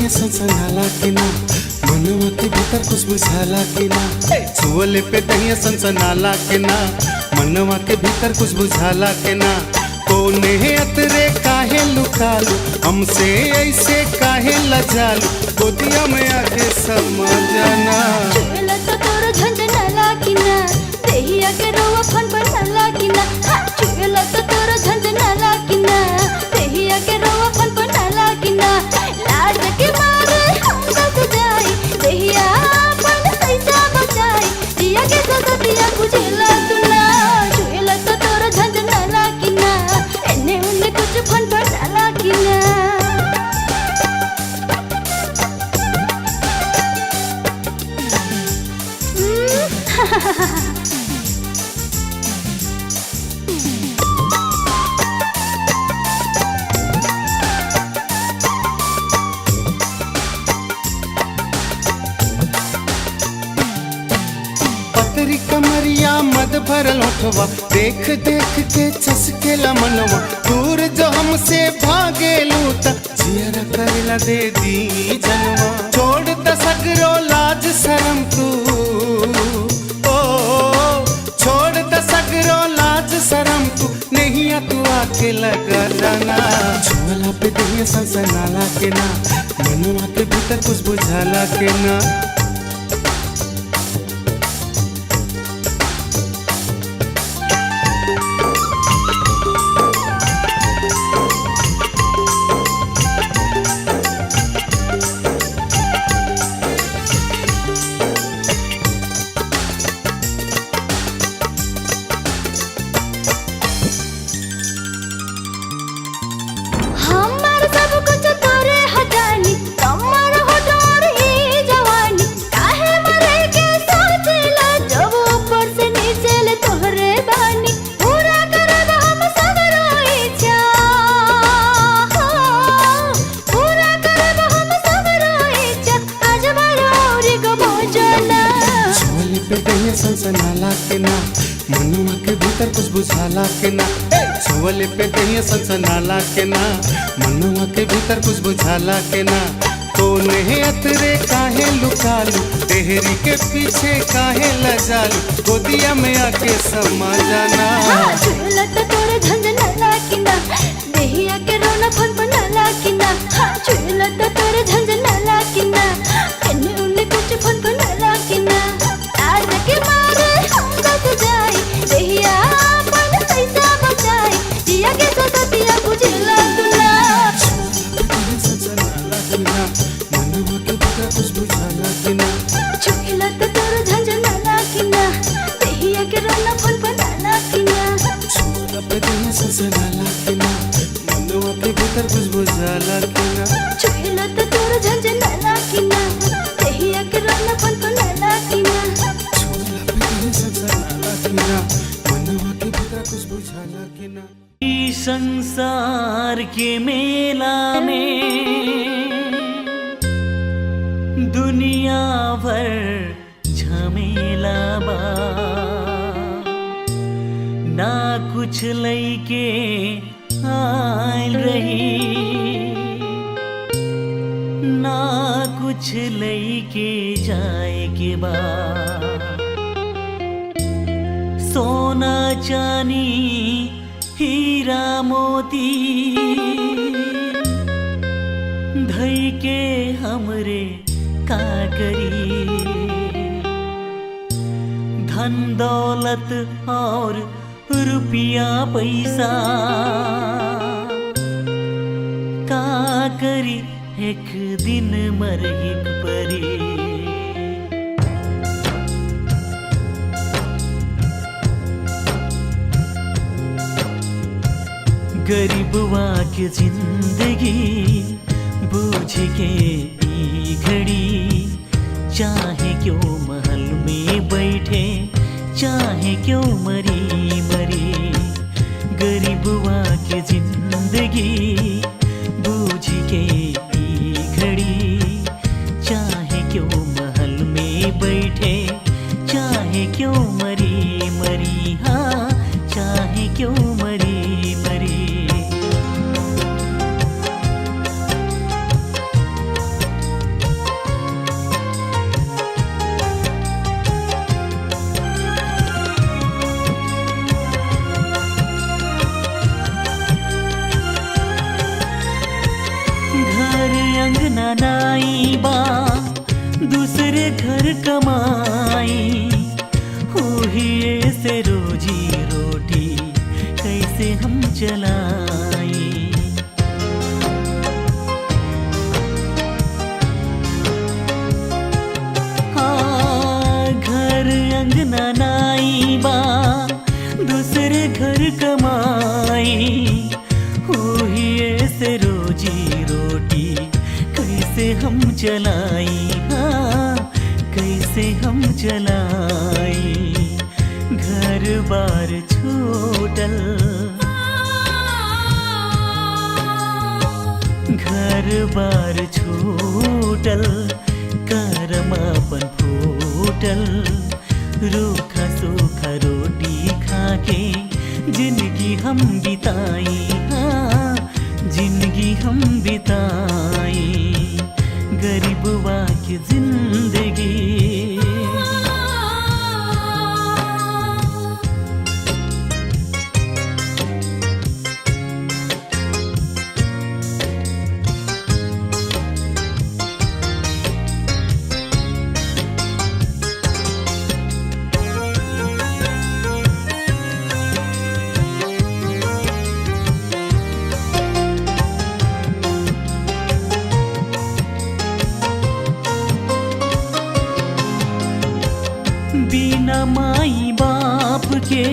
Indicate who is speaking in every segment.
Speaker 1: सनसनाला कि ना, मनवा के भीतर कुछ बुझाला कि ना, छुअले पे दहिया सनसनाला कि ना, मनवा के भीतर कुछ बुझाला कि ना। कोने अतरे काहे लुकालू, हमसे ऐसे काहे लजालू, गोदिया में आके समा जाना।
Speaker 2: छुएला तो तोर झंझनाला कि ना, देहिया के रोवा फनफनाला कि ना, छुएला तो तोर झंझनाला कि ना, देहिया के रोवा फनफनाला कि ना। लाज के मारे हम दस जाई, देहिया अपन पैसा बचाई, जिया के ससतिया बुझेला तू ना। छुएला तो तोर झंझनाला कि ना, एने उने कुछ फनफनाला कि ना।
Speaker 1: पतरी कमरिया मद भरल होठवा, देख देख के चसकेला मनवा, दूर जो हमसे भागेलू त जियरा करेला दे दी जनवा। छोड़ द सगरो लाज शरम तू, ओ छोड़ द सगरो लाज शरम तू, नहीं तू आके लगा जाना। छुअला पे दहिया सनसनाला के ना, मनवा के भीतर कुछ बुझाला के ना।
Speaker 2: हमार सब कुछ तोरे हजानी, कमर हो डोर ही जवानी, काहे मरे के सोचेला, जब ऊपर से नीचे ले तोहरे बानी। पूरा करब हम सगरो इच्छा, पूरा करब हम सगरो इच्छा, आज बरोरी को भोजना।
Speaker 1: छुअले पे दहिया सनसनाला के ना, मनवा के भीतर कुछ बुझाला के ना। छुअले पे दहिया सनसनाला के ना, मनवा के भीतर कुछ बुझाला के ना। कोने अतरे काहे लुकालू, तेहरी के पीछे काहे लजालू, गोदिया में आके समा जाना।
Speaker 2: छुएला तो तोरे झंझनाला कि ना, देहिया के रोना फनफनाला कि ना, छुएला तो तोरे झंझनाला कि ना, एने उने कुछ फनफनाला कि ना। लाज के मारे हम दस जाई, देहिया अपन पैसा बचाई, जिया के ससतिया बुझेला तू ना।
Speaker 1: सनसनाला के ना, मनवा के भीतर कुछ बुझाला के ना।
Speaker 2: छुएला तो तोरे झंझनाला कि ना, देहिया के रोना फनफनाला कि ना।
Speaker 1: छुअला पे दहिया सनसनाला के ना, मनवा के भीतर कुछ बुझाला के ना।
Speaker 2: छुएला तो तोर झंझनाला कि ना, देहिया के रोना फनफनाला कि ना।
Speaker 1: छुअला पे दहिया सनसनाला के ना, मनवा के भीतर कुछ बुझाला के ना।
Speaker 3: इस संसार के मेला में दुनिया भर झमेला बा, ना कुछ लइके आइल रही, ना कुछ लइके जाए के बा। सोना चानी हीरा मोती धई के हमरे का करी, धन दौलत और रुपया पैसा का करी, एक दिन मरहिक परी। गरीबवा के जिंदगी बूझ के ई घड़ी, चाहे क्यों महल में बैठे, चाहे क्यों मरी मरी। गरीबवा के जिंदगी बूझ के ई घड़ी, चाहे क्यों महल में बैठे, चाहे क्यों मरी मरी, हाँ चाहे क्यों मरी मरी। अंगना नाई बा दूसरे घर कमाई हुई से रोजी रोटी कैसे हम चलाई। हाँ, घर अंगना नाई बा दूसरे घर कमाई हुई से रोजी रोटी कैसे हम चलाई। हाँ, कैसे हम चलाई। घर बार छूटल घर बार छूटल करमापन फूटल रूखा सूखा रोटी खाके जिंदगी हम बिताई। हाँ, जिंदगी हम बिताई गरीबवा की जिंदगी। बिना माई बाप के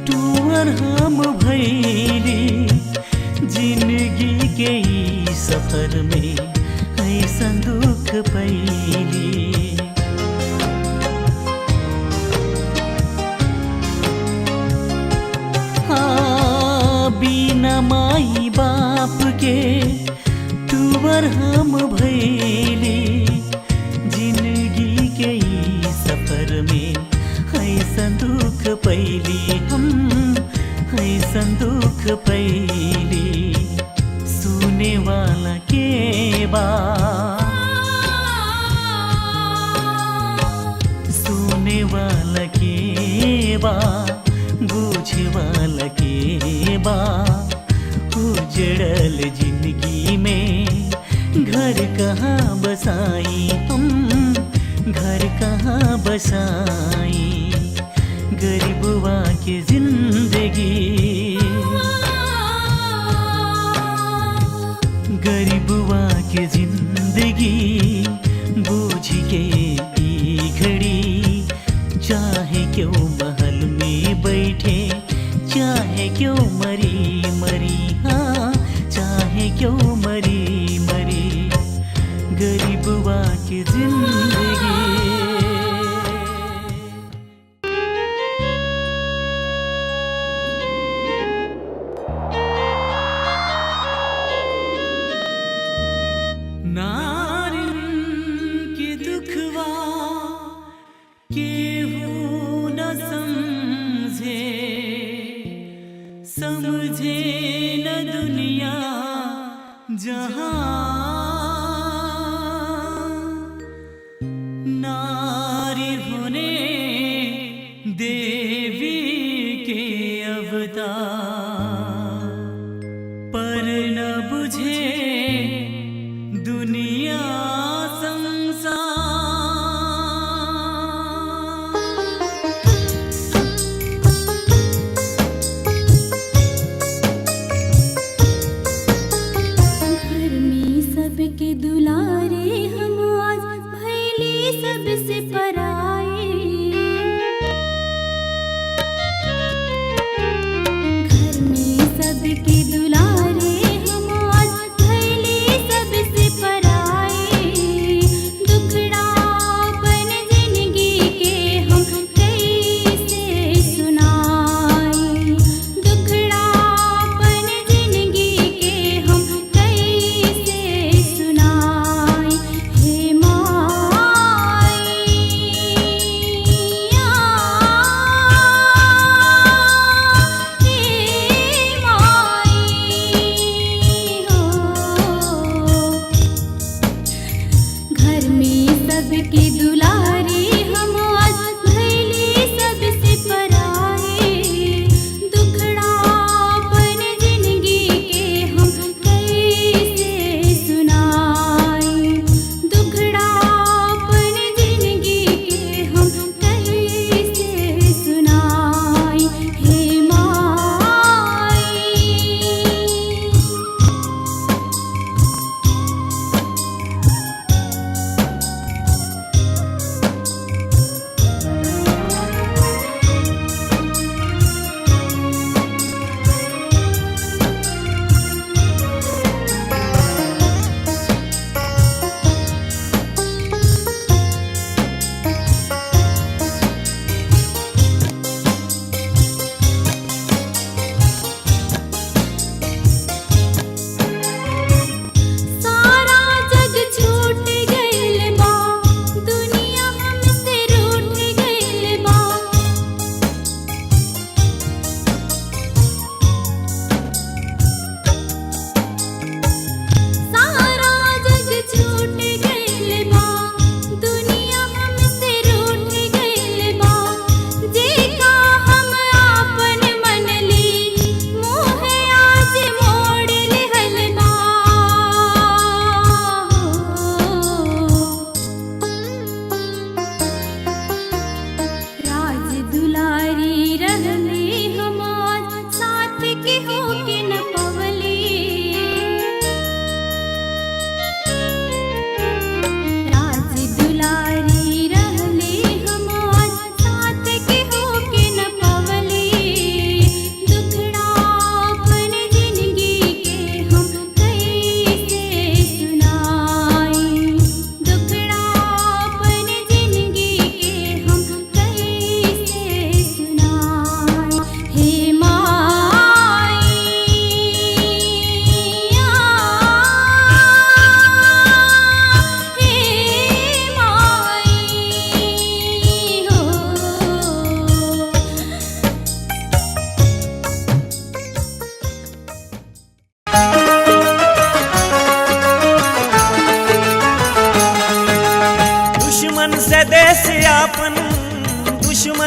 Speaker 3: टूअर हम भैली जिंदगी के ई सफर में ऐसा दुख पैली। हाँ, बिना माई बाप के टूअर हम भैली जिंदगी के ई सफर में ऐसा दुख पैली हम ऐसा दुख पैली। सुने वाला के बा सुने वाला के बा बूझे वाला के बा। उजड़ल जिंदगी में घर कहाँ बसाई हम घर कहाँ बसाई गरीबवा की जिंदगी। गरीबवा की जिंदगी बूझ के ई घड़ी चाहे क्यों महल में बैठे चाहे क्यों मरी मरी। हाँ, चाहे क्यों मरी मरी गरीबवा की जिंदगी। नारिन के दुखवा केहू न समझे समझे न दुनिया जहां। नारी होने देवी के अवतार पर न बुझे दुनिया संसार।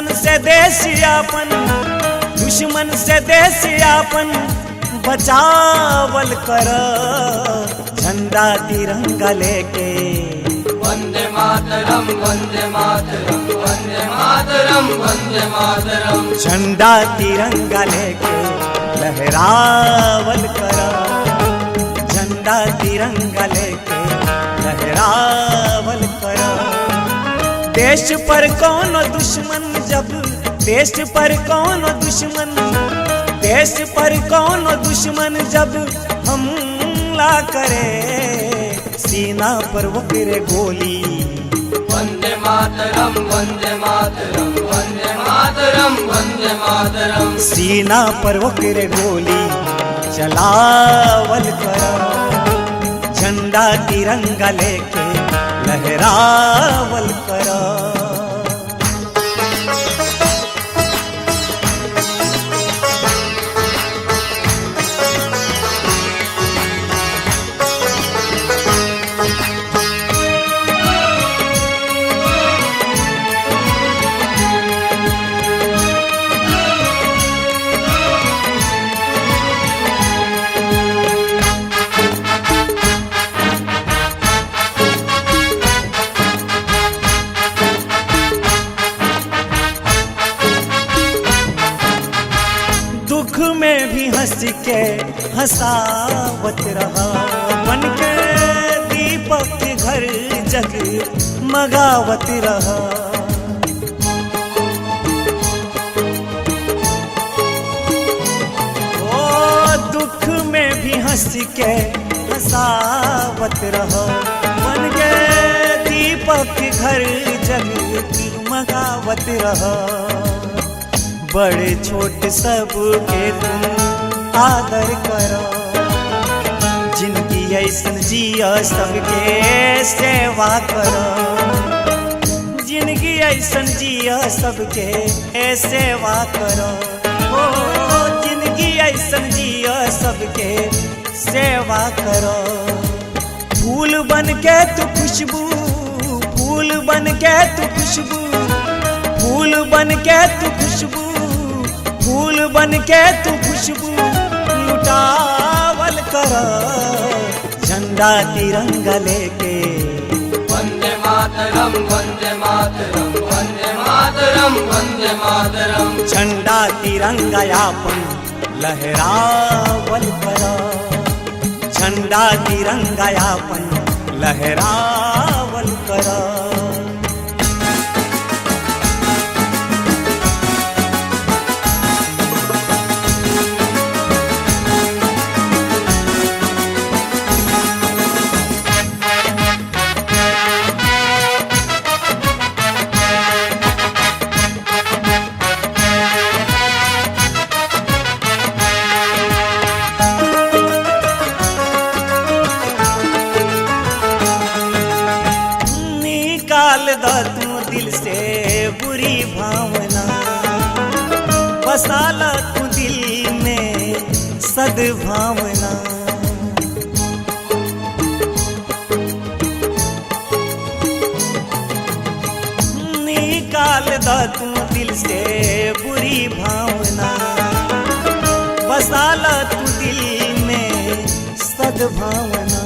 Speaker 3: दुश्मन से देश आपन, दुश्मन से देश आपन बचावल कर। झंडा तिरंगा लेके
Speaker 4: वंदे मातरम वंदे मातरम वंदे मातरम वंदे मातरम।
Speaker 3: झंडा तिरंगा लेके लहरावल कर। झंडा तिरंगा लेके लहरावल कर। देश पर कौन दुश्मन जब, देश पर कौन दुश्मन, देश पर कौन दुश्मन जब हमला करे, सीना पर वो फिरे गोली।
Speaker 4: वंदे मातरम वंदे मातरम वंदे मातरम वंदे मातरम।
Speaker 3: सीना पर वो फिरे गोली चलावल कर। झंडा तिरंगा लेके लहरावल कर। दुख में भी हंस के हंसावत रहा, बन के दीपक घर जग मगावत रहा। ओ दुख में भी हंस के हंसावत रहा, बन के दीपक घर जग मगावत रहा। बड़े छोट सबके तुम आदर करो, जिनकी ऐसन जिया सबके सेवा करो। जिनकी ऐसन जिया सबके सेवा करो। ओ जिनकी ऐसन जिया सबके सेवा करो। फूल बन के तू खुशबू, फूल बन के तू खुशबू, फूल बन के तू खुशबू, फूल बन के तू खुशबू लुटावल कर। झंडा तिरंगा लेके
Speaker 4: वंदे मातरम वंदे मातरम वंदे मातरम वंदे मातरम।
Speaker 3: झंडा तिरंगा आपन लहरावल कर। झंडा तिरंगा आपन लहरावल कर। निकाल द तू दिल से बुरी भावना, बसा ला तू दिल में सद्भावना। निकाल द तू दिल से बुरी भावना, बसा ला तू दिल में सद्भावना।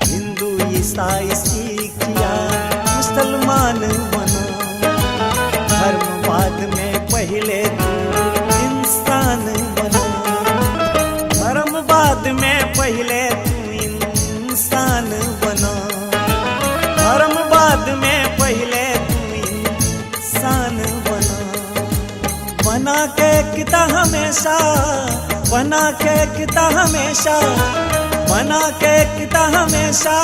Speaker 3: हिंदू ईसाई सिख या मुसलमान बनो, धर्मवाद में पहले तू इंसान बनो। धर्मवाद में पहले तू इंसान बनो। धर्मवाद में पहले तू इंसान बनो। बना के किता हमेशा, बना के किता हमेशा, बना के किता हमेशा,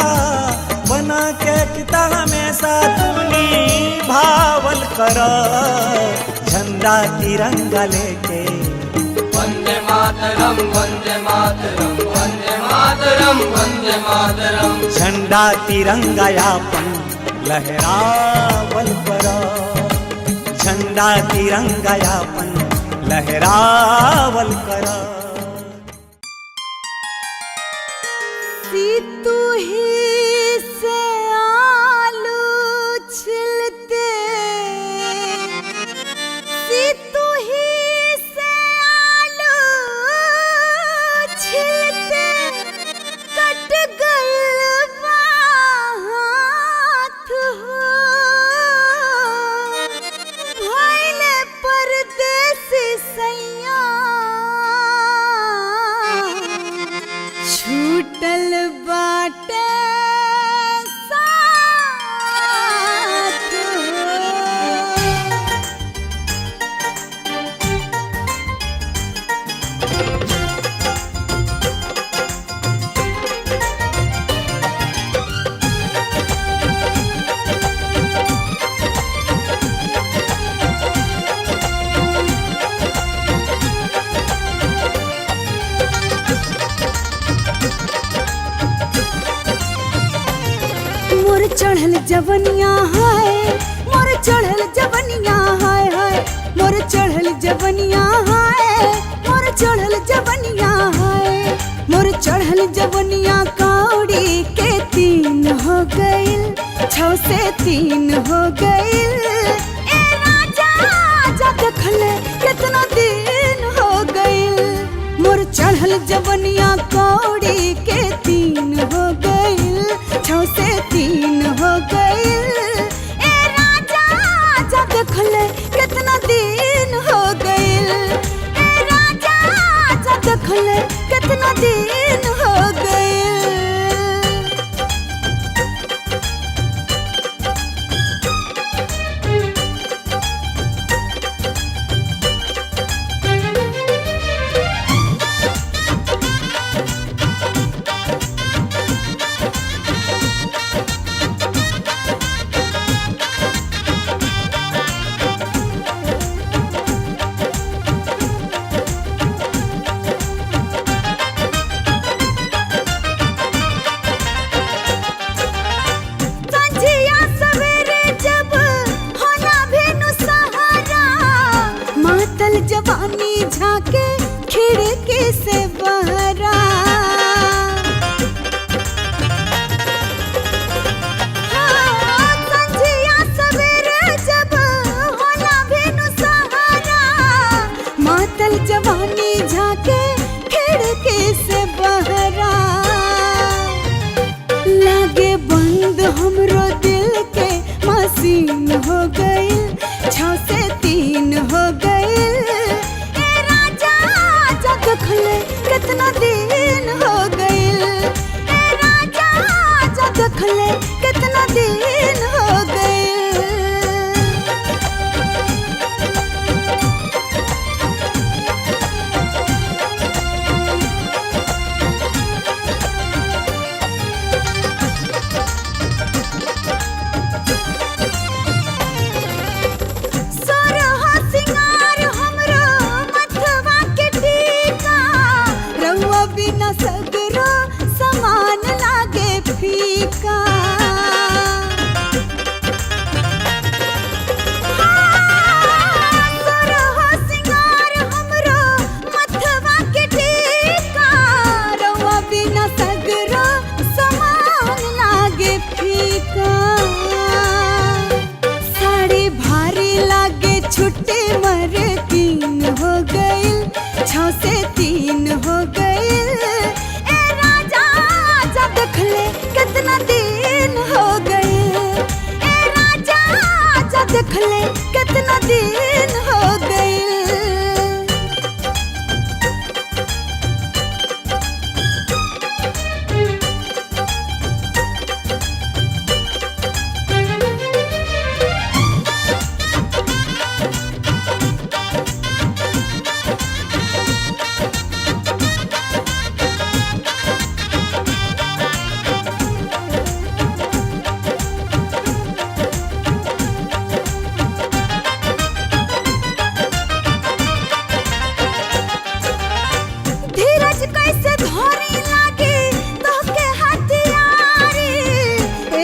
Speaker 3: बना के किता हमेशा तूने भावल कर। झंडा तिरंगा लेके
Speaker 4: वंदे मातरम वंदे मातरम वंदे मातरम वंदे मातरम।
Speaker 3: झंडा तिरंगा आपन लहरावल कर। झंडा तिरंगा आपन लहरावल कर।
Speaker 2: तू ही से आलू छिलते जवनिया हाय मोर चढ़ल जवनिया हाय हाय मोर चढ़ल जवनिया हाय मोर चढ़ल जवनिया हाय मोर चढ़ल जवनिया कौड़ी के 3 हो गइल 6 से 3 हो गइल ए राजा जा देखले कितना दिन हो गइल मोर चढ़ल जवनिया कौड़ी के 3 हो गइल 6 से 3 हो गइल ए राजा जा देखले कितना दिन हो गइल ए राजा जा देखले कितना दिन हो गइल जवानी झाके खिड़की से बहरा संझिया सवेरे जब होला भेनु सहारा मातल जवानी झाके खिड़की से बहरा लागे बंद हमरो दिल के मशीन हो गइल 6 से 3 हो गइल देखले कितना दिन हो गइल ए राजा जा देखले कितना दिन हो गइल सोरहा सिंगार हमरो मथवा के रउआ बिना सगरो समान लागे फीका सोरहा सिंगार हमरो मथवा के टीका रउआ बिना सगरो समान लागे फीका साड़ी भारी लागे छुट्टी मर 3 हो गइल 6 से 3 हो गइल ए राजा जा देखले कितना दिन हो गइल ए राजा जा देखले कितना दिन हो गइल कैसे धोरी लागे तोहके हथियारी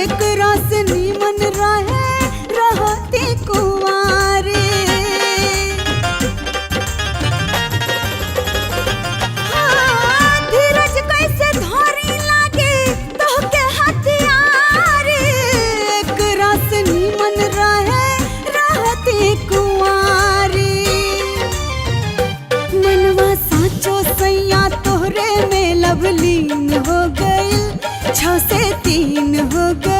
Speaker 2: एक रस नीमन रहे रहती कुंवारी धीरज कैसे धोरी लागे तोहके हथियारी एक रस नीमन रहे रहती कुंवारी मनवा साचो सैया तोहरे में लवलीन हो गइल 6 से 3 हो गइल